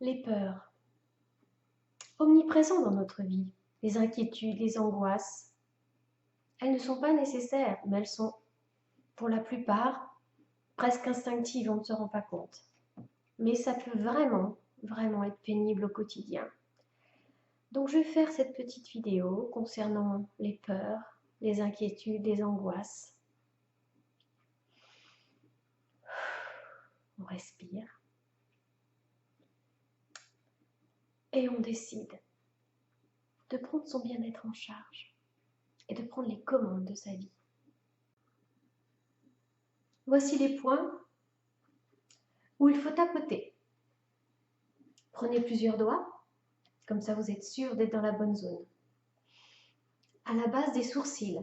les peurs, omniprésentes dans notre vie, les inquiétudes, les angoisses. Elles ne sont pas nécessaires, mais elles sont, pour la plupart, presque instinctives, on ne se rend pas compte. Mais ça peut vraiment, vraiment être pénible au quotidien. Donc je vais faire cette petite vidéo concernant les peurs, les inquiétudes, les angoisses. On respire. Et on décide de prendre son bien-être en charge et de prendre les commandes de sa vie. Voici les points où il faut tapoter. Prenez plusieurs doigts, comme ça vous êtes sûr d'être dans la bonne zone. À la base des sourcils.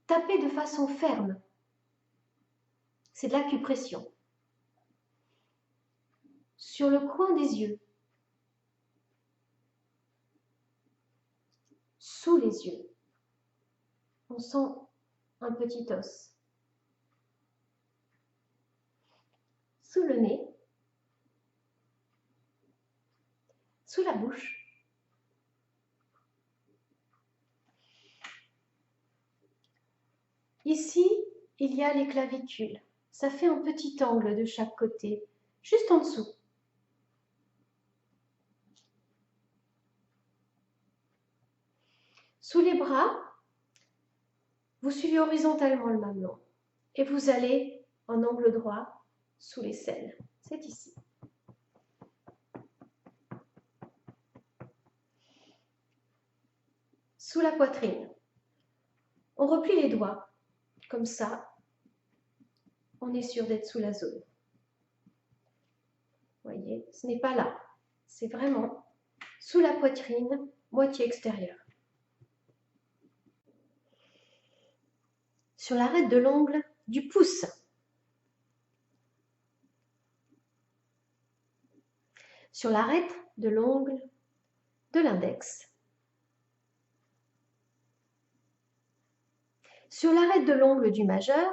Tapez de façon ferme. C'est de l'acupression. Sur le coin des yeux. Sous les yeux. On sent un petit os. Sous le nez. Sous la bouche. Ici, il y a les clavicules. Ça fait un petit angle de chaque côté, juste en dessous. Sous les bras, vous suivez horizontalement le mamelon et vous allez en angle droit sous les selles. C'est ici. Sous la poitrine, on replie les doigts. Comme ça, on est sûr d'être sous la zone. Vous voyez, ce n'est pas là. C'est vraiment sous la poitrine, moitié extérieure. Sur l'arête de l'ongle du pouce. Sur l'arête de l'ongle de l'index. Sur l'arête de l'ongle du majeur.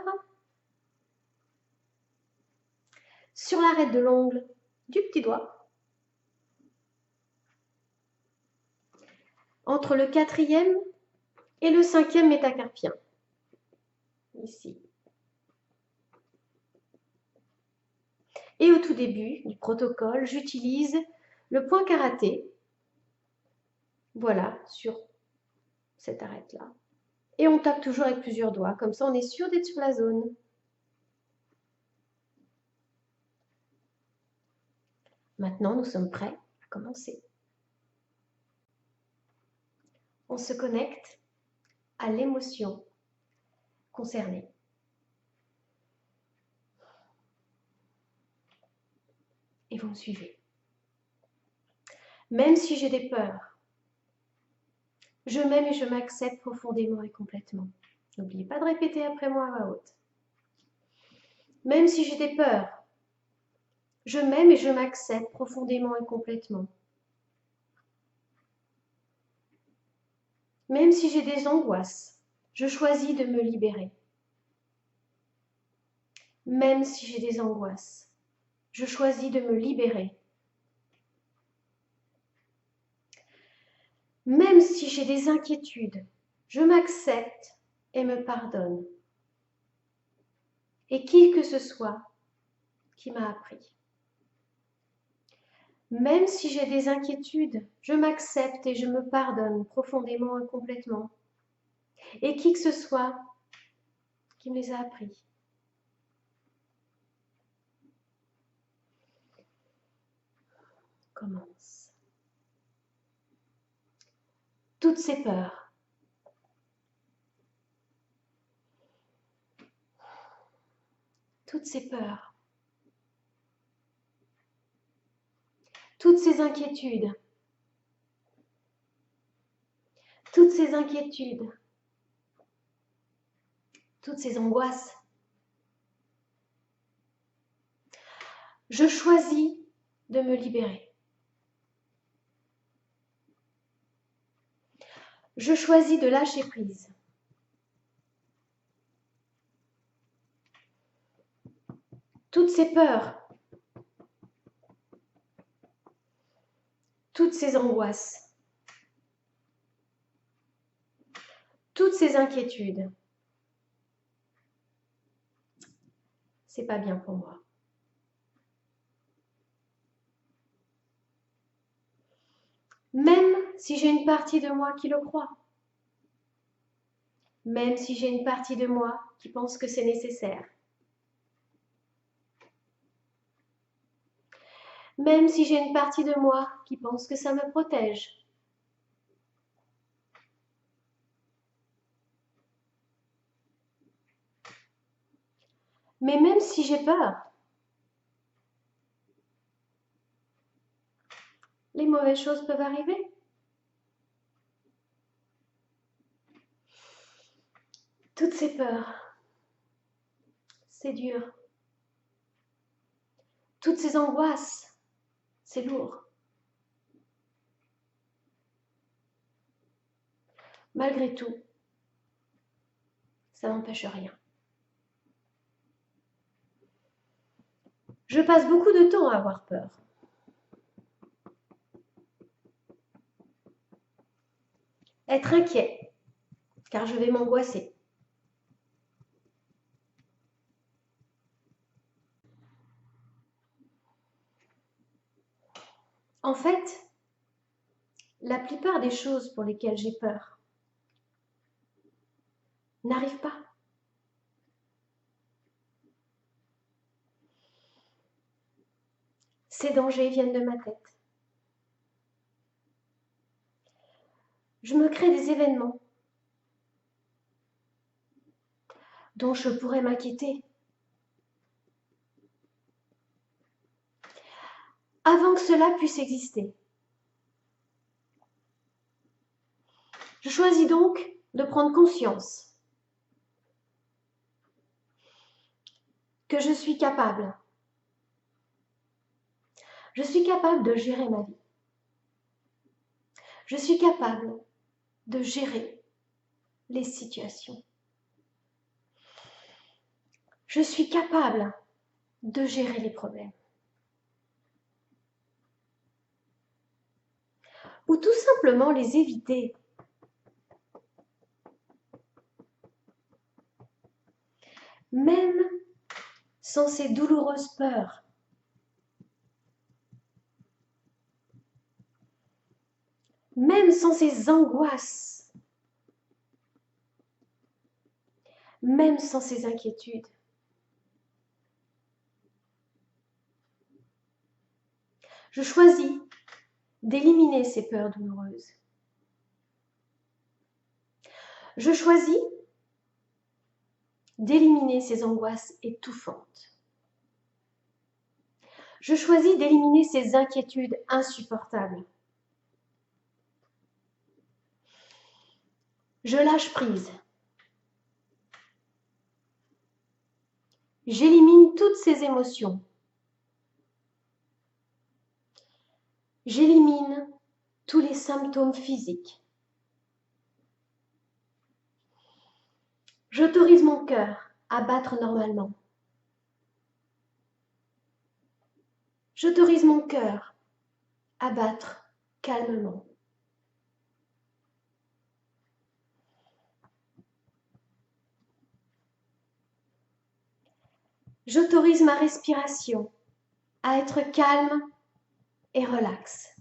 Sur l'arête de l'ongle du petit doigt. Entre le 4e et le 5e métacarpien. Ici. Et au tout début du protocole, j'utilise le point karaté. Voilà, sur cette arête-là. Et on tape toujours avec plusieurs doigts. Comme ça, on est sûr d'être sur la zone. Maintenant, nous sommes prêts à commencer. On se connecte à l'émotion concernée. Et vous me suivez. Même si j'ai des peurs, je m'aime et je m'accepte profondément et complètement. N'oubliez pas de répéter après moi à voix haute. Même si j'ai des peurs, je m'aime et je m'accepte profondément et complètement. Même si j'ai des angoisses, je choisis de me libérer. Même si j'ai des angoisses, je choisis de me libérer. Même si j'ai des inquiétudes, je m'accepte et me pardonne. Et qui que ce soit qui m'a appris. Même si j'ai des inquiétudes, je m'accepte et je me pardonne profondément et complètement. Et qui que ce soit qui me les a appris. Commence. Toutes ces peurs. Toutes ces peurs. Toutes ces inquiétudes. Toutes ces inquiétudes. Toutes ces angoisses. Je choisis de me libérer. Je choisis de lâcher prise. Toutes ces peurs toutes ces angoisses, toutes ces inquiétudes. C'est pas bien pour moi. Même si j'ai une partie de moi qui le croit. Même si j'ai une partie de moi qui pense que c'est nécessaire. Même si j'ai une partie de moi qui pense que ça me protège. Mais même si j'ai peur, les mauvaises choses peuvent arriver. Toutes ces peurs, c'est dur. Toutes ces angoisses, c'est lourd. Malgré tout, ça n'empêche rien. Je passe beaucoup de temps à avoir peur. Être inquiet, car je vais m'angoisser. En fait, la plupart des choses pour lesquelles j'ai peur n'arrivent pas. Ces dangers viennent de ma tête. Je me crée des événements dont je pourrais m'inquiéter avant que cela puisse exister. Je choisis donc de prendre conscience que je suis capable. Je suis capable de gérer ma vie. Je suis capable de gérer les situations. Je suis capable de gérer les problèmes. Ou tout simplement les éviter. Même sans ces douloureuses peurs. Même sans ces angoisses. Même sans ces inquiétudes. Je choisis d'éliminer ces peurs douloureuses. Je choisis d'éliminer ces angoisses étouffantes. Je choisis d'éliminer ces inquiétudes insupportables. Je lâche prise. J'élimine toutes ces émotions. J'élimine tous les symptômes physiques. J'autorise mon cœur à battre normalement. J'autorise mon cœur à battre calmement. J'autorise ma respiration à être calme et relaxe.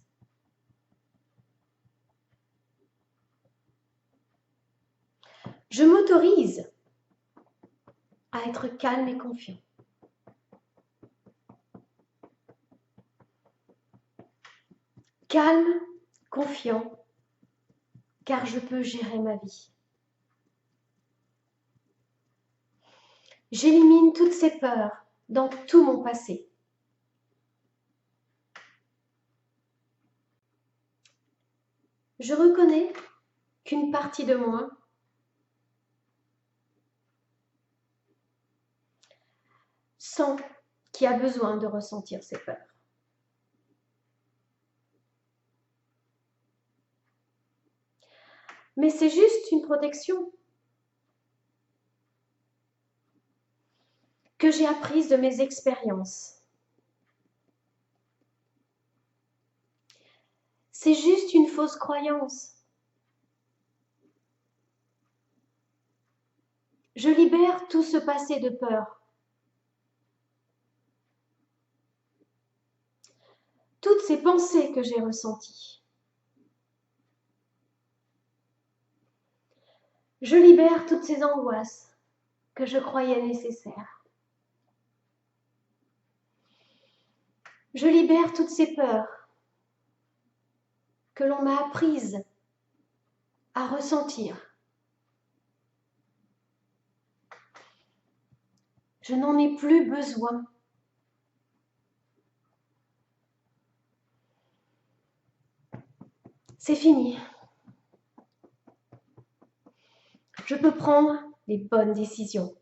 Je m'autorise à être calme et confiant. Calme, confiant, car je peux gérer ma vie. J'élimine toutes ces peurs dans tout mon passé. Je reconnais qu'une partie de moi sent qu'il y a besoin de ressentir ces peurs. Mais c'est juste une protection que j'ai apprise de mes expériences. C'est juste une fausse croyance. Je libère tout ce passé de peur. Toutes ces pensées que j'ai ressenties. Je libère toutes ces angoisses que je croyais nécessaires. Je libère toutes ces peurs que l'on m'a apprises à ressentir. Je n'en ai plus besoin. C'est fini. Je peux prendre les bonnes décisions.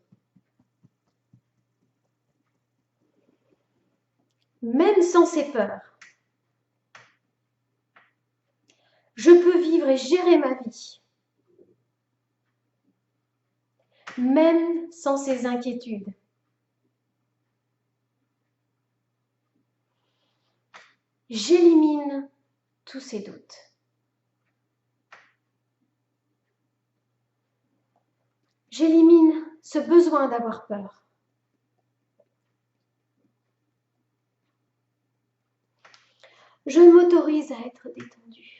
Même sans ces peurs, je peux vivre et gérer ma vie. Même sans ces inquiétudes. J'élimine tous ces doutes. J'élimine ce besoin d'avoir peur. Je m'autorise à être détendue.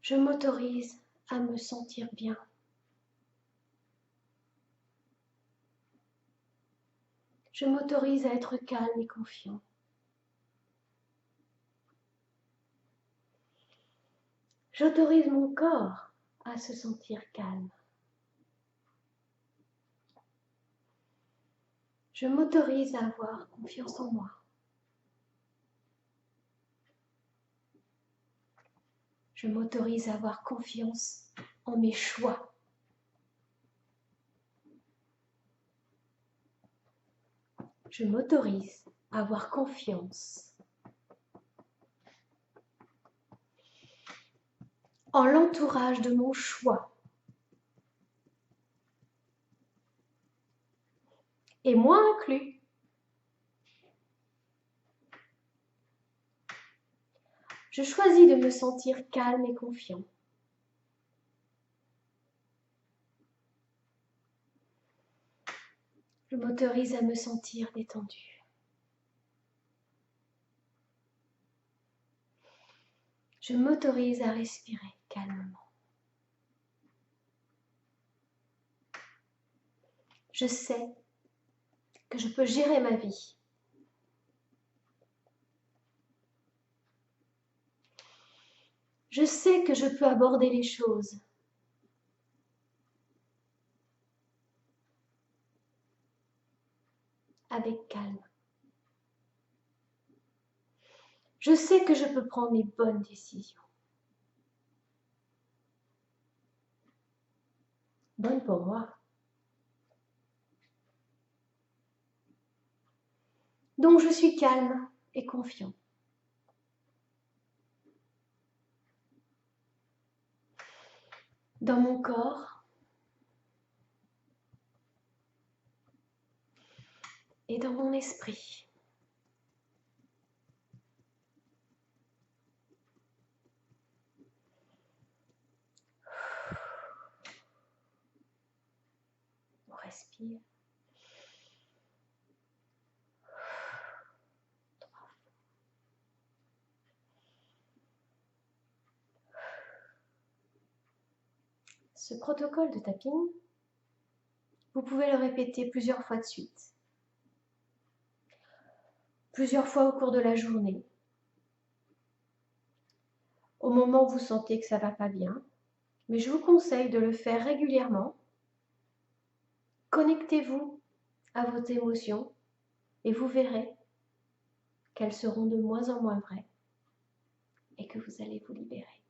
Je m'autorise à me sentir bien. Je m'autorise à être calme et confiant. J'autorise mon corps à se sentir calme. Je m'autorise à avoir confiance en moi. Je m'autorise à avoir confiance en mes choix. Je m'autorise à avoir confiance en l'entourage de mon choix. Et moi inclus. Je choisis de me sentir calme et confiant. Je m'autorise à me sentir détendue. Je m'autorise à respirer calmement. Je sais que je peux gérer ma vie. Je sais que je peux aborder les choses avec calme. Je sais que je peux prendre les bonnes décisions. Bonnes pour moi. Donc je suis calme et confiant. Dans mon corps et dans mon esprit. On respire. 3 fois. Ce protocole de tapping, vous pouvez le répéter plusieurs fois de suite. Plusieurs fois au cours de la journée. Au moment où vous sentez que ça ne va pas bien. Mais je vous conseille de le faire régulièrement. Connectez-vous à vos émotions et vous verrez qu'elles seront de moins en moins vraies et que vous allez vous libérer.